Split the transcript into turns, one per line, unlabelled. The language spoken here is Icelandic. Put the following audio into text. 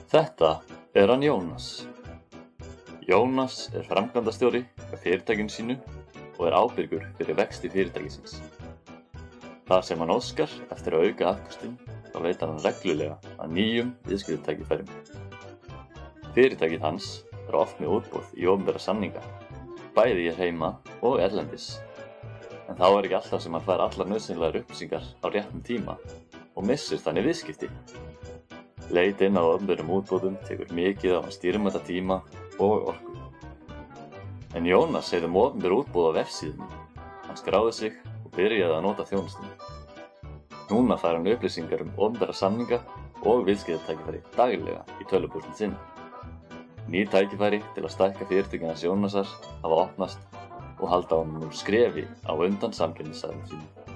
Þetta er hann Jónas. Jónas er framkvæmdastjóri hjá fyrirtækinu sínu og er ábyrgur fyrir vexti fyrirtækisins. Þar sem hann óskar eftir að auka afköstin, þá leitar hann reglulega að nýjum viðskiptatækifærum. Fyrirtækið hans er oft með útboð í opinbera samninga, bæði hér heima og erlendis. En þá er ekki alltaf sem hann fær allar nauðsynlegar upplýsingar á réttum tíma og missir þannig viðskipti. Leit inn á opinberum útboðum tekur mikið á hans dýrmæta tíma og orku. En Jónas segir opinber útboð á vefsíðunni. Hann skráði sig og byrjaði að nota þjónustuna. Núna fær hann upplýsingar opinbera samninga og viðskiptatækifæri daglega í tölvupóstin sinn. Ný tækifæri til að stækka fyrirtækið hans Jónasar hafa opnast og halda honum nú skrefi á undan samkeppnisaðilum sínum.